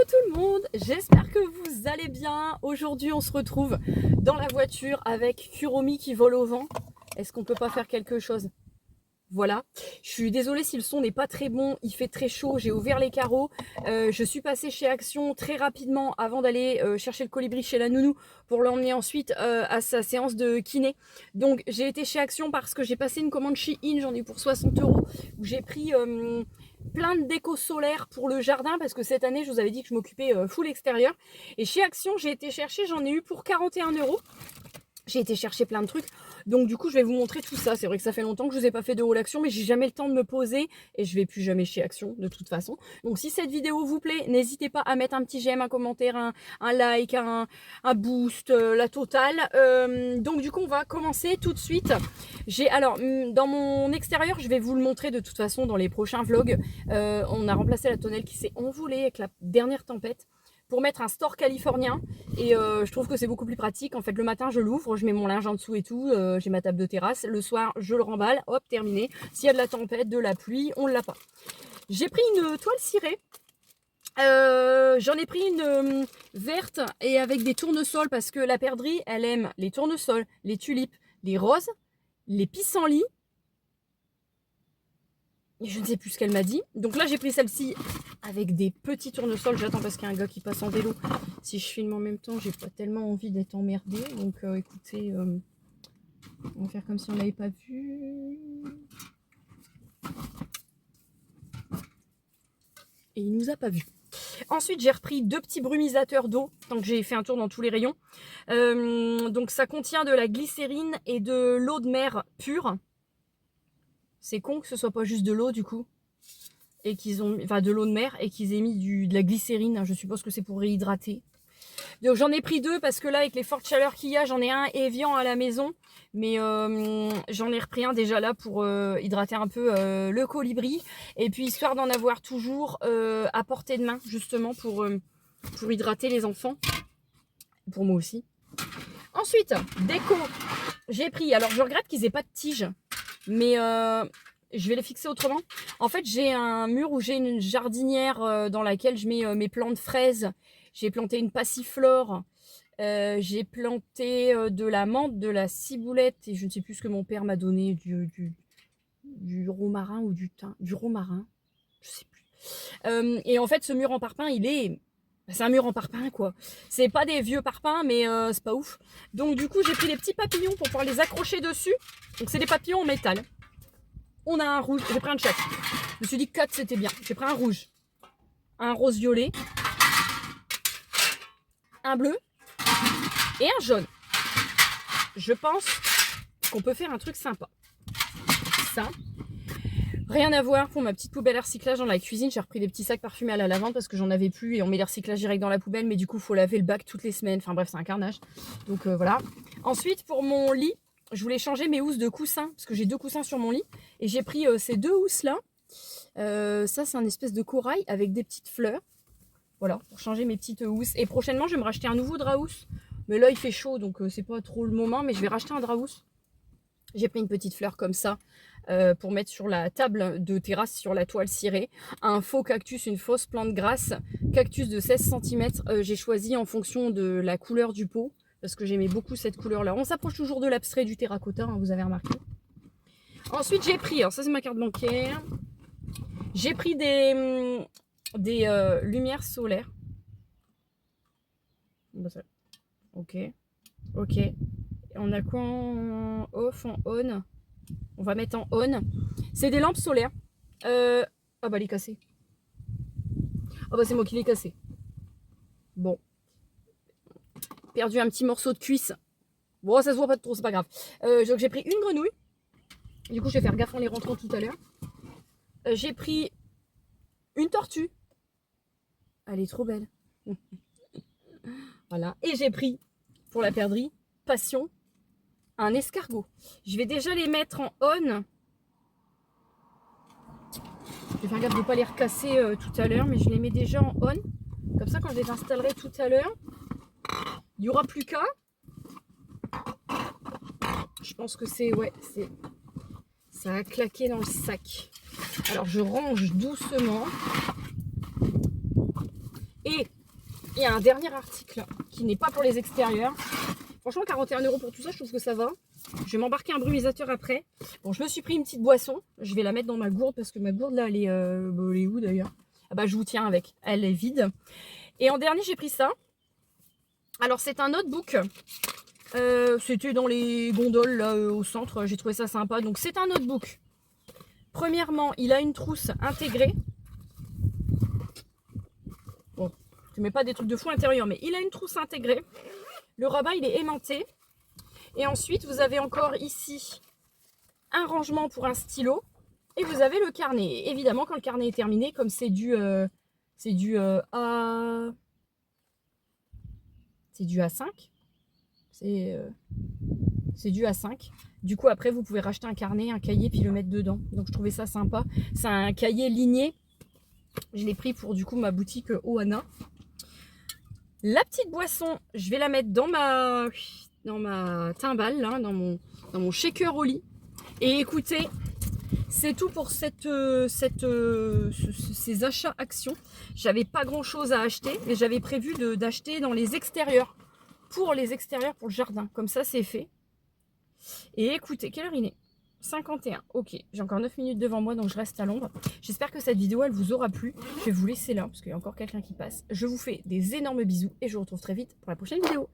tout le monde, j'espère que vous allez bien. Aujourd'hui on se retrouve dans la voiture avec Kuromi qui vole au vent. Est-ce qu'on peut pas faire quelque chose? Voilà, je suis désolée si le son n'est pas très bon, il fait très chaud, j'ai ouvert les carreaux, je suis passée chez Action très rapidement avant d'aller chercher le colibri chez la nounou pour l'emmener ensuite à sa séance de kiné. Donc j'ai été chez Action parce que j'ai passé une commande Shein, j'en ai eu pour 60 € où j'ai pris plein de déco solaire pour le jardin parce que cette année je vous avais dit que je m'occupais full extérieur. Et chez Action j'ai été chercher, j'en ai eu pour 41 €. J'ai été chercher plein de trucs, donc du coup je vais vous montrer tout ça. C'est vrai que ça fait longtemps que je vous ai pas fait de haul Action, mais j'ai jamais le temps de me poser et je vais plus jamais chez Action de toute façon. Donc si cette vidéo vous plaît, n'hésitez pas à mettre un petit j'aime, un commentaire, un like, un boost, la totale. Donc du coup on va commencer tout de suite. Alors dans mon extérieur, je vais vous le montrer de toute façon dans les prochains vlogs. On a remplacé la tonnelle qui s'est envolée avec la dernière tempête pour mettre un store californien et je trouve que c'est beaucoup plus pratique. En fait le matin je l'ouvre, je mets mon linge en dessous et tout, j'ai ma table de terrasse, le soir je le remballe, hop terminé. S'il y a de la tempête, de la pluie, on ne l'a pas. J'ai pris une toile cirée, j'en ai pris une verte et avec des tournesols parce que la perdrix elle aime les tournesols, les tulipes, les roses, les pissenlits. Je ne sais plus ce qu'elle m'a dit. Donc là, j'ai pris celle-ci avec des petits tournesols. J'attends parce qu'il y a un gars qui passe en vélo. Si je filme en même temps, j'ai pas tellement envie d'être emmerdée. Donc écoutez, on va faire comme si on l'avait pas vu. Et il nous a pas vu. Ensuite, j'ai repris deux petits brumisateurs d'eau. Donc j'ai fait un tour dans tous les rayons. Donc ça contient de la glycérine et de l'eau de mer pure. C'est con que ce soit pas juste de l'eau du coup. Et qu'ils ont, enfin de l'eau de mer et qu'ils aient mis de la glycérine. Je suppose que c'est pour réhydrater. Donc j'en ai pris deux parce que là avec les fortes chaleurs qu'il y a, j'en ai un Evian à la maison. Mais j'en ai repris un déjà là pour hydrater un peu le colibri. Et puis histoire d'en avoir toujours à portée de main justement pour hydrater les enfants. Pour moi aussi. Ensuite, déco. J'ai pris, alors je regrette qu'ils aient pas de tige. Mais je vais les fixer autrement. En fait, j'ai un mur où j'ai une jardinière dans laquelle je mets mes plants de fraises. J'ai planté une passiflore. J'ai planté de la menthe, de la ciboulette. Et je ne sais plus ce que mon père m'a donné. Du romarin ou du thym. Du romarin. Je sais plus. Et en fait, ce mur en parpaing, c'est un mur en parpaing quoi. C'est pas des vieux parpaings mais c'est pas ouf. Donc du coup j'ai pris des petits papillons pour pouvoir les accrocher dessus. Donc c'est des papillons en métal. On a un rouge, j'ai pris un de chaque. Je me suis dit 4 c'était bien. J'ai pris un rouge, un rose violet, un bleu et un jaune. Je pense qu'on peut faire un truc sympa. Ça. Rien à voir pour ma petite poubelle à recyclage dans la cuisine. J'ai repris des petits sacs parfumés à la lavande parce que j'en avais plus et on met les recyclages direct dans la poubelle. Mais du coup, il faut laver le bac toutes les semaines. Enfin bref, c'est un carnage. Donc voilà. Ensuite, pour mon lit, je voulais changer mes housses de coussin parce que j'ai deux coussins sur mon lit. Et j'ai pris ces deux housses-là. Ça, c'est un espèce de corail avec des petites fleurs. Voilà, pour changer mes petites housses. Et prochainement, je vais me racheter un nouveau drap housse. Mais là, il fait chaud, donc c'est pas trop le moment. Mais je vais racheter un drap housse. J'ai pris une petite fleur comme ça pour mettre sur la table de terrasse sur la toile cirée. Un faux cactus, une fausse plante grasse. Cactus de 16 cm. J'ai choisi en fonction de la couleur du pot parce que j'aimais beaucoup cette couleur-là. On s'approche toujours de l'abstrait du terracotta, hein, vous avez remarqué. Ensuite, j'ai pris, alors ça c'est ma carte bancaire. J'ai pris des lumières solaires. Ok. Ok. On a quoi en off, en on? On va mettre en on. C'est des lampes solaires. Ah bah elle est cassée. Ah bah c'est moi qui l'ai cassée. Bon. Perdu un petit morceau de cuisse. Bon ça se voit pas trop, c'est pas grave. Donc j'ai pris une grenouille. Du coup je vais faire gaffe en les rentrant tout à l'heure. J'ai pris une tortue. Elle est trop belle. Voilà. Et j'ai pris, pour la perdrix, passion, un escargot. Je vais déjà les mettre en on. Je vais faire gaffe de ne pas les recasser tout à l'heure, mais je les mets déjà en on. Comme ça, quand je les installerai tout à l'heure, il n'y aura plus qu'à. Je pense que c'est... Ouais, ça a claqué dans le sac. Alors, je range doucement. Et il y a un dernier article qui n'est pas pour les extérieurs. Franchement, 41 € pour tout ça, je trouve que ça va. Je vais m'embarquer un brumisateur après. Bon, je me suis pris une petite boisson. Je vais la mettre dans ma gourde parce que ma gourde là, elle est où d'ailleurs? Ah bah, je vous tiens avec. Elle est vide. Et en dernier, j'ai pris ça. Alors, c'est un notebook. C'était dans les gondoles là au centre. J'ai trouvé ça sympa. Donc, c'est un notebook. Premièrement, il a une trousse intégrée. Bon, je mets pas des trucs de fou intérieur, mais il a une trousse intégrée. Le rabat, il est aimanté. Et ensuite, vous avez encore ici un rangement pour un stylo. Et vous avez le carnet. Et évidemment, quand le carnet est terminé, comme c'est du A5. C'est du A5. Du coup, après, vous pouvez racheter un carnet, un cahier, puis le mettre dedans. Donc, je trouvais ça sympa. C'est un cahier ligné. Je l'ai pris pour, du coup, ma boutique Ohana. La petite boisson, je vais la mettre dans ma timbale, là, dans mon shaker au lit. Et écoutez, c'est tout pour ces achats actions. J'avais pas grand chose à acheter, mais j'avais prévu d'acheter dans les extérieurs. Pour les extérieurs, pour le jardin. Comme ça, c'est fait. Et écoutez, quelle heure il est? 51. Ok, j'ai encore 9 minutes devant moi, donc je reste à l'ombre. J'espère que cette vidéo, elle vous aura plu. Je vais vous laisser là, parce qu'il y a encore quelqu'un qui passe. Je vous fais des énormes bisous et je vous retrouve très vite pour la prochaine vidéo.